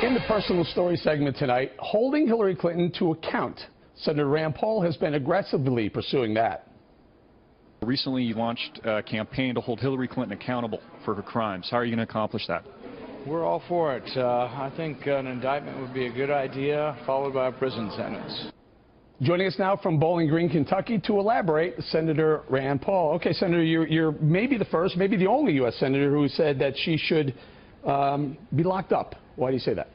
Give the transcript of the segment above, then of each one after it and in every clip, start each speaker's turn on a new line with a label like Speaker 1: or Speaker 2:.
Speaker 1: In the personal story segment tonight, holding Hillary Clinton to account. Senator Rand Paul has been aggressively pursuing that.
Speaker 2: Recently, you launched a campaign to hold Hillary Clinton accountable for her crimes. How are you going to accomplish that?
Speaker 3: We're all for it. I think an indictment would be a good idea, followed by a prison sentence.
Speaker 1: Joining us now from Bowling Green, Kentucky, to elaborate, Senator Rand Paul. Okay, Senator, you're maybe the first, maybe the only U.S. Senator who said that she should be locked up. Why do you say that?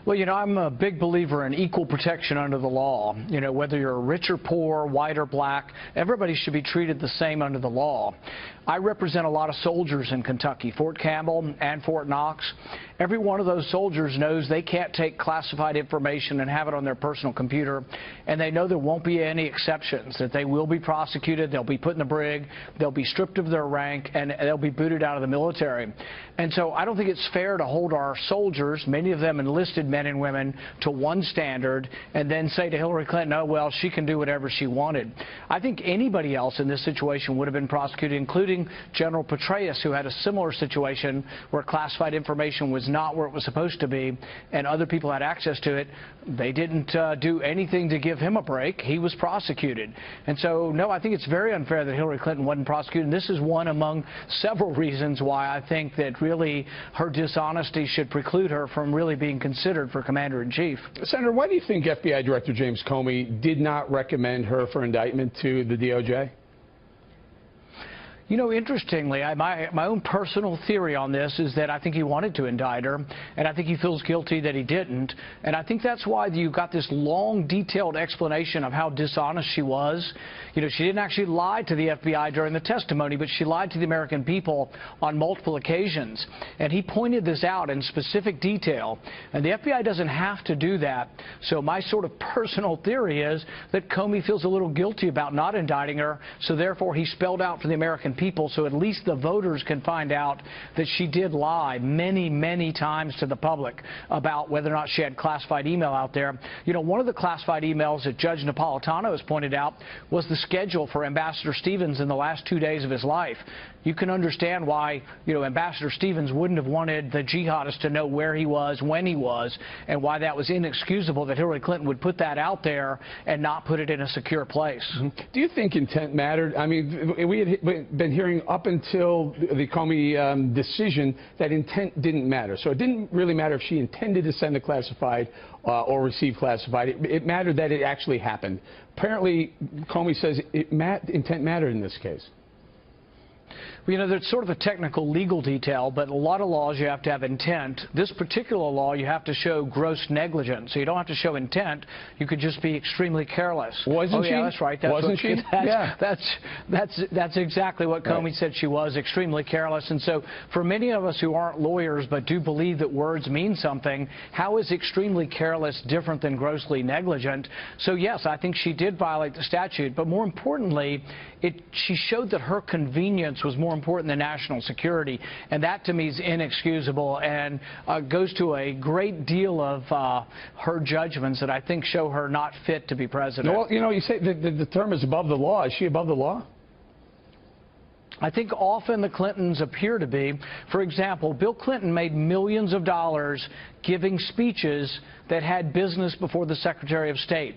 Speaker 4: Well, you know, I'm a big believer in equal protection under the law. You know, whether you're rich or poor, white or black, everybody should be treated the same under the law. I represent a lot of soldiers in Kentucky, Fort Campbell and Fort Knox. Every one of those soldiers knows they can't take classified information and have it on their personal computer, and they know there won't be any exceptions, that they will be prosecuted, they'll be put in the brig, they'll be stripped of their rank, and they'll be booted out of the military. And so I don't think it's fair to hold our soldiers, many of them enlisted men and women, to one standard and then say to Hillary Clinton, oh, well, she can do whatever she wanted. I think anybody else in this situation would have been prosecuted, including General Petraeus, who had a similar situation where classified information was not where it was supposed to be and other people had access to it. They didn't do anything to give him a break. He was prosecuted. And so, no, I think it's very unfair that Hillary Clinton wasn't prosecuted. And this is one among several reasons why I think that really her dishonesty should preclude her from really being considered for Commander-in-Chief.
Speaker 1: Senator, why do you think FBI Director James Comey did not recommend her for indictment to the DOJ?
Speaker 4: You know, interestingly, my own personal theory on this is that I think he wanted to indict her, and I think he feels guilty that he didn't. And I think that's why you got this long, detailed explanation of how dishonest she was. You know, she didn't actually lie to the FBI during the testimony, but she lied to the American people on multiple occasions. And he pointed this out in specific detail. And the FBI doesn't have to do that. So my sort of personal theory is that Comey feels a little guilty about not indicting her, so therefore he spelled out for the American people, so at least the voters can find out that she did lie many, many times to the public about whether or not she had classified email out there. You know, one of the classified emails that Judge Napolitano has pointed out was the schedule for Ambassador Stevens in the last 2 days of his life. You can understand why, you know, Ambassador Stevens wouldn't have wanted the jihadist to know where he was, when he was, and why that was inexcusable that Hillary Clinton would put that out there and not put it in a secure place.
Speaker 1: Do you think intent mattered? I mean, we had been hearing up until the Comey decision that intent didn't matter. So it didn't really matter if she intended to send a classified or receive classified. It mattered that it actually happened. Apparently, Comey says intent mattered in this case.
Speaker 4: You know, there's sort of a technical legal detail, but a lot of laws you have to have intent. This particular law, you have to show gross negligence. So you don't have to show intent. You could just be extremely careless.
Speaker 1: Wasn't she?
Speaker 4: Yeah, that's right.
Speaker 1: Wasn't she?
Speaker 4: Yeah. That's exactly what Comey said she was, extremely careless. And so for many of us who aren't lawyers but do believe that words mean something, how is extremely careless different than grossly negligent? So yes, I think she did violate the statute, but more importantly, she showed that her convenience was more important than national security, and that to me is inexcusable and goes to a great deal of her judgments that I think show her not fit to be president.
Speaker 1: Well, you know, you say the term is above the law. Is she above the law?
Speaker 4: I think often the Clintons appear to be. For example, Bill Clinton made millions of dollars giving speeches that had business before the Secretary of State.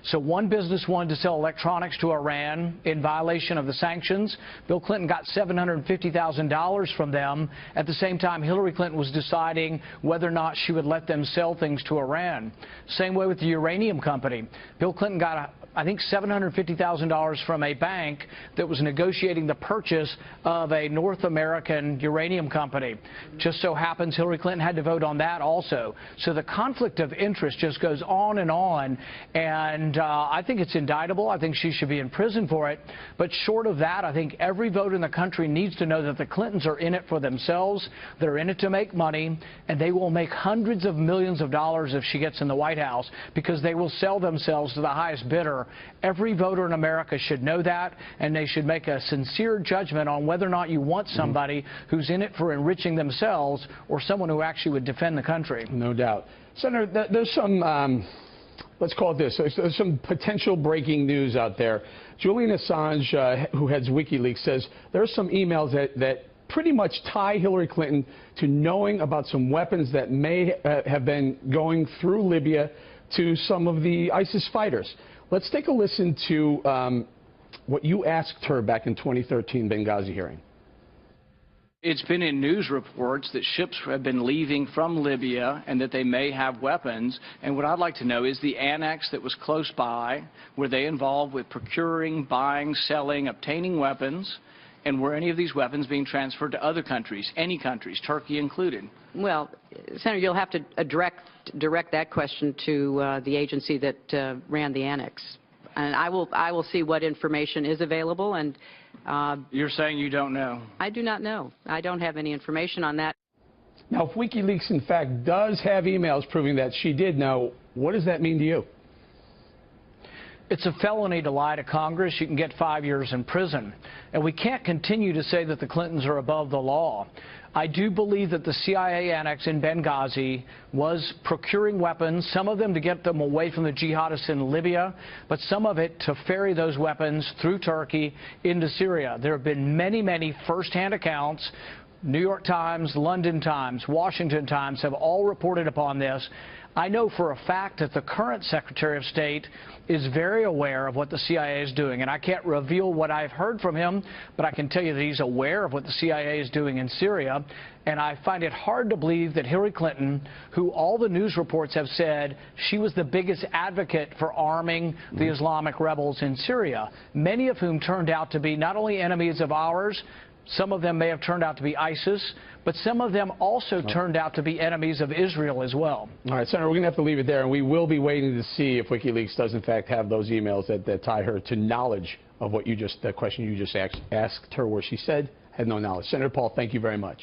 Speaker 4: So one business wanted to sell electronics to Iran in violation of the sanctions. Bill Clinton got $750,000 from them. At the same time, Hillary Clinton was deciding whether or not she would let them sell things to Iran. Same way with the uranium company. Bill Clinton got, I think, $750,000 from a bank that was negotiating the purchase of a North American uranium company. Just so happens Hillary Clinton had to vote on that also. So the conflict of interest just goes on, and I think it's indictable. I think she should be in prison for it. But short of that, I think every voter in the country needs to know that the Clintons are in it for themselves. They're in it to make money, and they will make hundreds of millions of dollars if she gets in the White House, because they will sell themselves to the highest bidder. Every voter in America should know that, and they should make a sincere judgment on whether or not you want somebody who's in it for enriching themselves or someone who actually would defend the country.
Speaker 1: No doubt. Senator, there's some, let's call it this, there's some potential breaking news out there. Julian Assange, who heads WikiLeaks, says there are some emails that pretty much tie Hillary Clinton to knowing about some weapons that may have been going through Libya to some of the ISIS fighters. Let's take a listen to what you asked her back in 2013 Benghazi hearing.
Speaker 3: It's been in news reports that ships have been leaving from Libya and that they may have weapons. And what I'd like to know is the annex that was close by, were they involved with procuring, buying, selling, obtaining weapons? And were any of these weapons being transferred to other countries, any countries, Turkey included?
Speaker 5: Well, Senator, you'll have to direct that question to the agency that ran the annex. And I will see what information is available. And
Speaker 3: you're saying you don't know?
Speaker 5: I do not know. I don't have any information on that.
Speaker 1: Now, if WikiLeaks, in fact, does have emails proving that she did know, what does that mean to you?
Speaker 4: It's a felony to lie to Congress. You can get 5 years in prison. And we can't continue to say that the Clintons are above the law. I do believe that the CIA annex in Benghazi was procuring weapons, some of them to get them away from the jihadists in Libya, but some of it to ferry those weapons through Turkey into Syria. There have been many, many first-hand accounts. New York Times, London Times, Washington Times have all reported upon this. I know for a fact that the current Secretary of State is very aware of what the CIA is doing, and I can't reveal what I've heard from him, but I can tell you that he's aware of what the CIA is doing in Syria, and I find it hard to believe that Hillary Clinton, who all the news reports have said she was the biggest advocate for arming the Islamic rebels in Syria, many of whom turned out to be not only enemies of ours, some of them may have turned out to be ISIS, but some of them also turned out to be enemies of Israel as well.
Speaker 1: All right, Senator, we're going to have to leave it there, and we will be waiting to see if WikiLeaks does, in fact, have those emails that tie her to knowledge of what you just, the question you just asked her, where she said had no knowledge. Senator Paul, thank you very much.